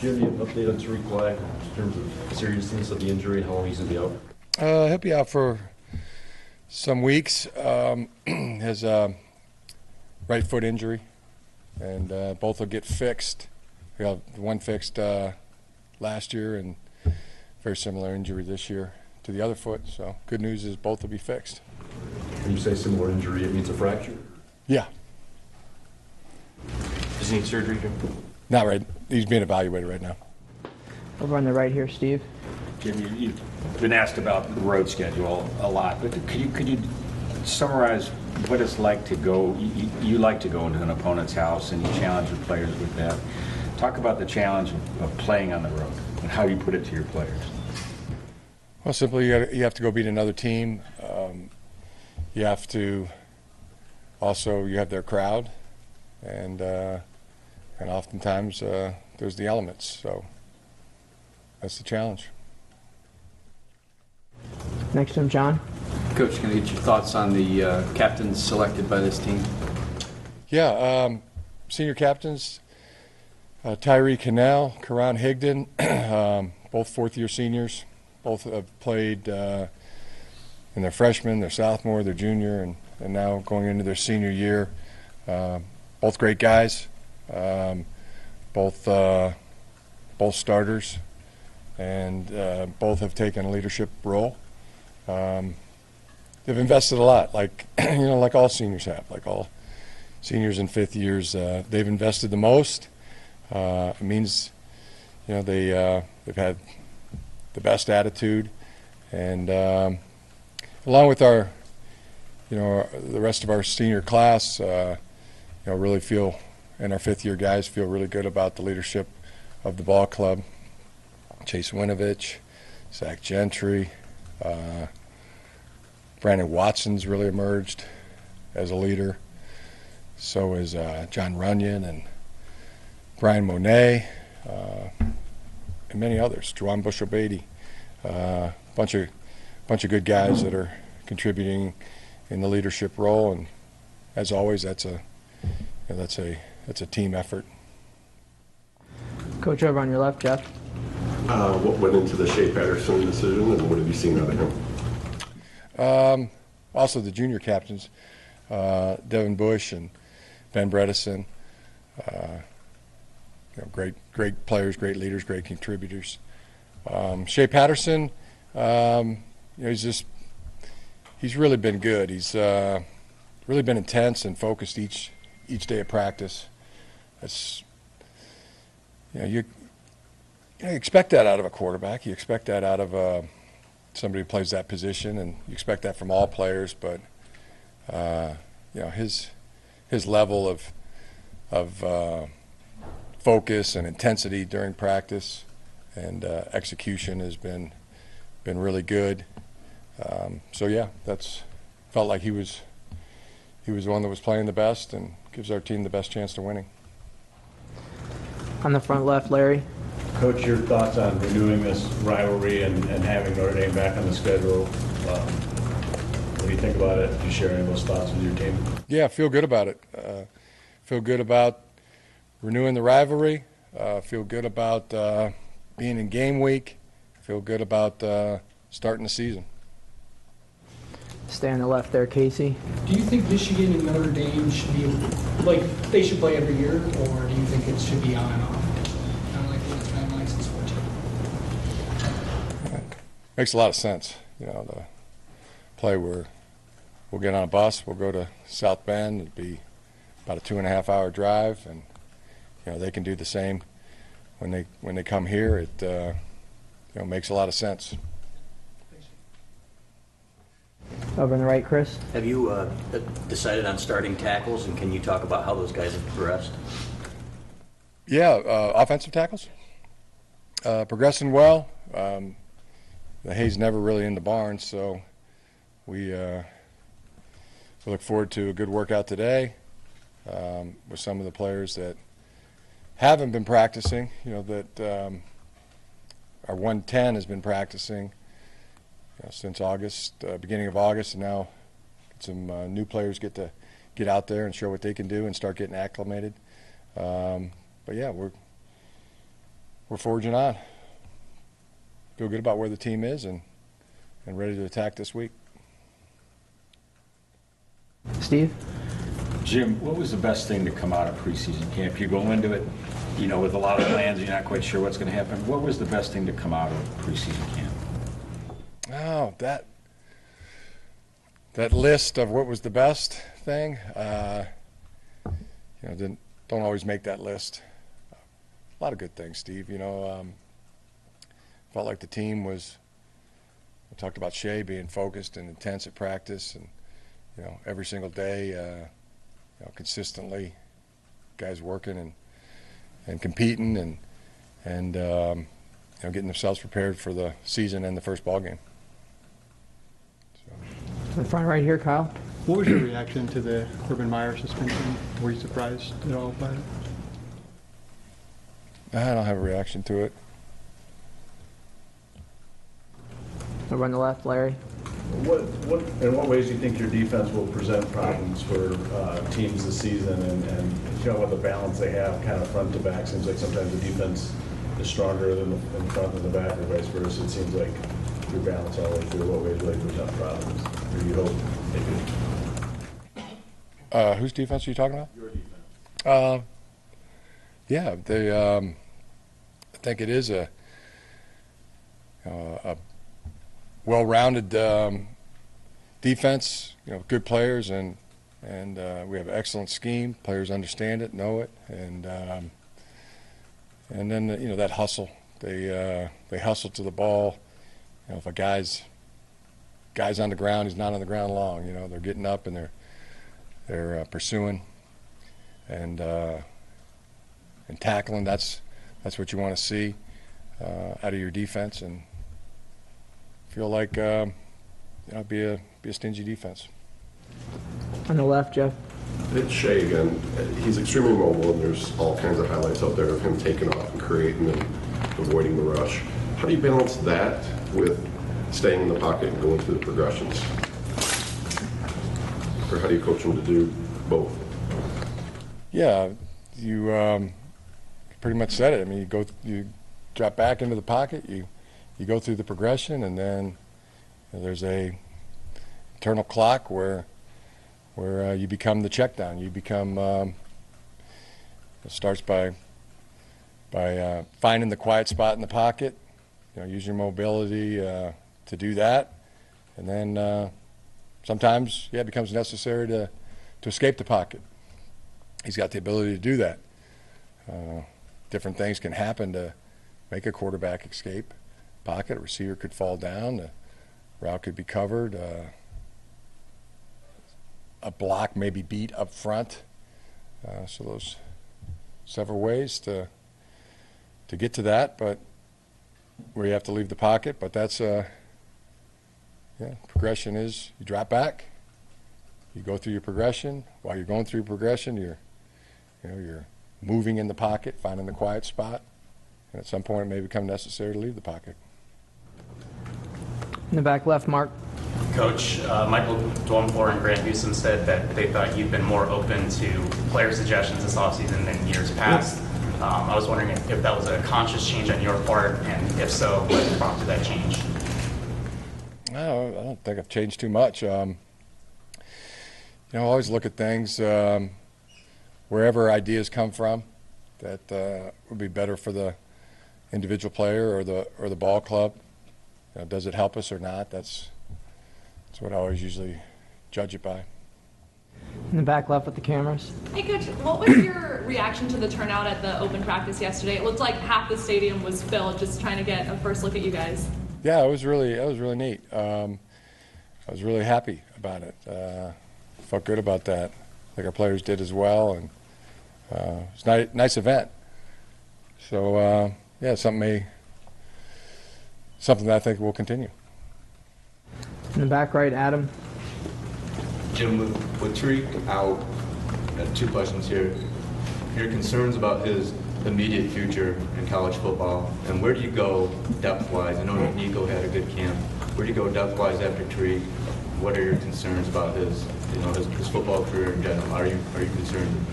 Do you have any update on Tariq Black in terms of seriousness of the injury and how long he's going to be out? He'll be out for some weeks. Has a right foot injury, and both will get fixed. We have one fixed last year, and very similar injury this year to the other foot. So good news is both will be fixed. When you say similar injury, it means a fracture? Yeah. Does he need surgery, Jim? Not right. He's being evaluated right now. Over on the right here, Steve. Jim, you've been asked about the road schedule a lot, but could you summarize what it's like to go? You like to go into an opponent's house and you challenge your players with that. Talk about the challenge of playing on the road and how you put it to your players. Well, simply you have to go beat another team. You have to also you have their crowd, and oftentimes there's the elements. So that's the challenge. Next to him, John. Coach, can I get your thoughts on the captains selected by this team? Yeah, senior captains, Tyree Cannell, Karan Higdon, both fourth-year seniors. Both have played in their freshman, their sophomore, their junior, and now going into their senior year. Both great guys, both starters, and both have taken a leadership role. They've invested a lot, like like all seniors have, like all seniors in fifth years. They've invested the most. It means they've had the best attitude, and along with our the rest of our senior class, really feel, and our fifth year guys feel really good about the leadership of the ball club. Chase Winovich, Zach Gentry, Brandon Watson's really emerged as a leader. So is John Runyon and Brian Monet, and many others. Juwan Bushell-Beatty, bunch of good guys that are contributing in the leadership role, and as always, that's a team effort. Coach, over on your left, Jeff. What went into the Shea Patterson decision, and what have you seen out of him? Also, the junior captains, Devin Bush and Ben Bredesen, great players, great leaders, great contributors. Shea Patterson, he's really been good. He's really been intense and focused each day of practice. That's you expect that out of a quarterback. You expect that out of somebody who plays that position, and you expect that from all players. But his level of focus and intensity during practice and execution has been really good. So yeah, that's felt like he was the one that was playing the best and gives our team the best chance to winning. On the front left, Larry. Coach, your thoughts on renewing this rivalry and having Notre Dame back on the schedule? What do you think about it? Do you share any of those thoughts with your team? Yeah, I feel good about it. Feel good about renewing the rivalry. Feel good about being in game week. Feel good about starting the season. Stay on the left there, Casey. Do you think Michigan and Notre Dame should be, they should play every year, or do you think it should be on and off? Kind of like what it's been like since 14. Makes a lot of sense. The play where we'll get on a bus, we'll go to South Bend. It'd be about a 2.5-hour drive, and they can do the same when they come here. It makes a lot of sense. Over on the right, Chris. Have you decided on starting tackles, and can you talk about how those guys have progressed? Yeah, offensive tackles. Progressing well. The hay's never really in the barn, so we look forward to a good workout today with some of the players that haven't been practicing. That our 110 has been practicing since August, beginning of August, and now some new players get to get out there and show what they can do and start getting acclimated. But yeah, we're forging on. Feel good about where the team is and ready to attack this week. Steve? Jim, what was the best thing to come out of preseason camp? You go into it, you know, with a lot of plans, you're not quite sure what's going to happen. What was the best thing to come out of preseason camp? Oh, that list of what was the best thing, you know, don't always make that list. A lot of good things, Steve. You know, felt like the team was. We talked about Shea being focused and intense at practice, and you know, every single day, you know, consistently, guys working and competing and you know, getting themselves prepared for the season and the first ball game. In the front right here, Kyle. What was your reaction to the Urban Meyer suspension? Were you surprised at all by it? I don't have a reaction to it. Over on the left, Larry. In what ways do you think your defense will present problems for teams this season, and you know what the balance they have kind of front to back? Seems like sometimes the defense is stronger than the front and the back, or vice versa. It seems like your balance all the way through. What ways will they present problems? Or do you hope they do? Whose defense are you talking about? Your defense. Yeah, they. I think it is a well-rounded defense. You know, good players, and we have an excellent scheme. Players understand it, know it, and then you know, that hustle. They hustle to the ball. You know, if a guy's on the ground, he's not on the ground long. You know, they're getting up and they're pursuing and tackling. That's what you want to see out of your defense, and feel like you know, be a stingy defense. On the left, Jeff. It's Shea again. He's extremely mobile, and there's all kinds of highlights out there of him taking off and creating and avoiding the rush. How do you balance that with staying in the pocket and going through the progressions? Or how do you coach him to do both? Yeah, you pretty much said it. I mean, you drop back into the pocket, you go through the progression, and then there's a internal clock where you become the check down. You become it starts by finding the quiet spot in the pocket. You know, use your mobility to do that, and then sometimes, yeah, it becomes necessary to escape the pocket. He's got the ability to do that. Different things can happen to make a quarterback escape pocket. A receiver could fall down, the route could be covered, a block may be beat up front. So those several ways to get to that, but where you have to leave the pocket. But that's progression is you drop back, you go through your progression. While you're going through your progression, you're moving in the pocket, finding the quiet spot, and at some point it may become necessary to leave the pocket. In the back left, Mark. Coach, Michael Dwumfor and Grant Newsom said that they thought you've been more open to player suggestions this offseason than years past. I was wondering if that was a conscious change on your part, and if so, what prompted that change? No, I don't think I've changed too much. I always look at things wherever ideas come from that would be better for the individual player or the ball club. Does it help us or not? That's what I always usually judge it by. In the back left with the cameras. Hey, Coach, what was your reaction to the turnout at the open practice yesterday? It looked like half the stadium was filled, just trying to get a first look at you guys. Yeah, it was really neat. I was really happy about it. Felt good about that. I think our players did as well, and it was a nice event. So yeah, something that I think will continue. In the back right, Adam. Jim, with Tariq out, two questions here. Your concerns about his immediate future in college football, and where do you go depth-wise? I know Nico had a good camp. Where do you go depth-wise after Tariq? What are your concerns about his football career in general? Are you concerned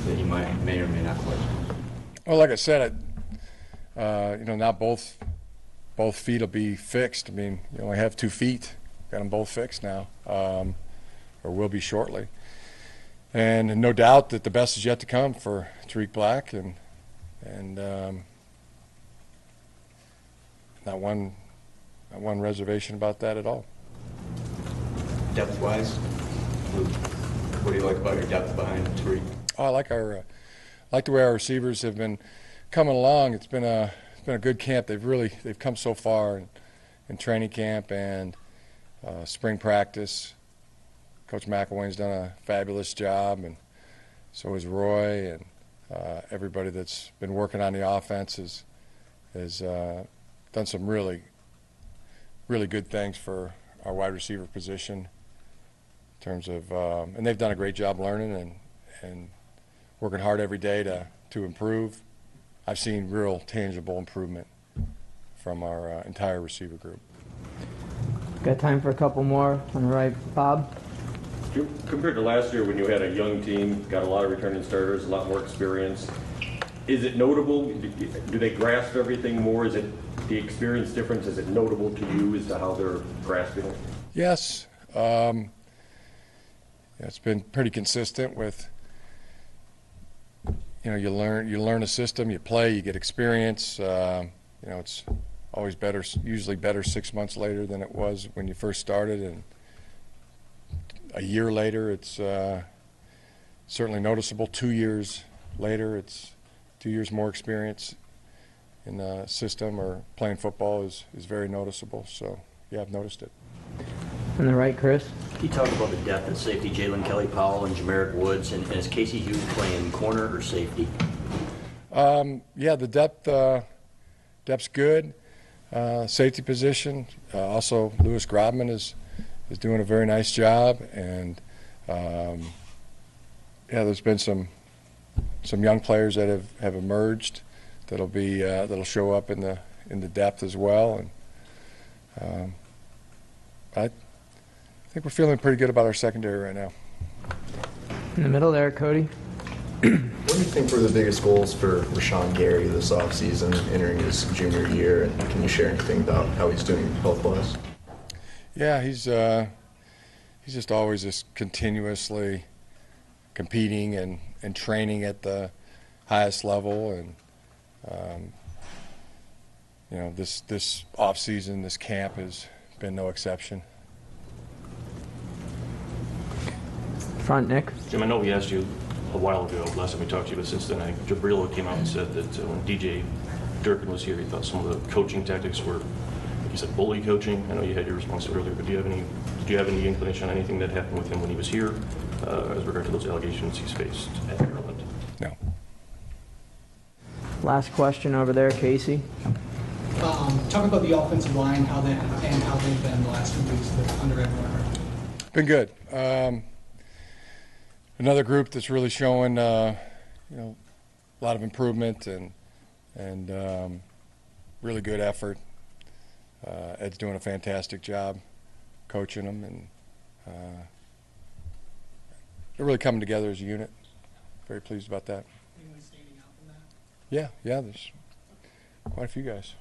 that he may or may not play? Well, like I said, now both feet will be fixed. I mean, you only have 2 feet. Got them both fixed now, or will be shortly. And no doubt that the best is yet to come for Tariq Black, and not one reservation about that at all. Depth-wise, what do you like about your depth behind Tariq? Oh, I like the way our receivers have been coming along. It's been a good camp. They've come so far in training camp and spring practice. Coach McElwain's done a fabulous job, and so has Roy, and everybody that's been working on the offense has done some really good things for our wide receiver position in terms of, and they've done a great job learning and working hard every day to improve. I've seen real tangible improvement from our entire receiver group. Got time for a couple more on the right, Bob? Compared to last year when you had a young team, got a lot of returning starters, a lot more experience, is it notable? Do they grasp everything more? Is it the experience difference? Is it notable to you as to how they're grasping it? Yes. It's been pretty consistent with, you learn a system, you play, you get experience. It's always better, usually better 6 months later than it was when you first started, and a year later it's certainly noticeable. 2 years later, it's 2 years more experience in the system or playing football is very noticeable. So yeah, I've noticed it. On the right, Chris? Can you talk about the depth at safety, Jalen Kelly-Powell and Jamerick Woods, and is Casey Hughes playing corner or safety? Yeah, the depth's good. Safety position, also Lewis Grobman is doing a very nice job, and yeah, there's been some young players that have emerged that'll show up in the depth as well, and I think we're feeling pretty good about our secondary right now. In the middle there, Cody. What do you think were the biggest goals for LeSean Gary this offseason, entering his junior year, and can you share anything about how he's doing health-wise? Yeah, he's just always just continuously competing and training at the highest level, and this off season, this camp has been no exception. Front, Nick. Jim, I know we asked you a while ago, last time we talked to you, but since then, I think Jabrilo came out and said that when DJ Durkin was here, he thought some of the coaching tactics were, like you said, bully coaching. I know you had your response to it earlier, but did you have any inclination on anything that happened with him when he was here as regard to those allegations he's faced at Maryland? No. Last question over there, Casey. Talk about the offensive line, how they've been the last 2 weeks under Ed Warner. Been good. Another group that's really showing, a lot of improvement and really good effort. Ed's doing a fantastic job coaching them, and they're really coming together as a unit. Very pleased about that. Anyone standing out from that? Yeah, there's quite a few guys.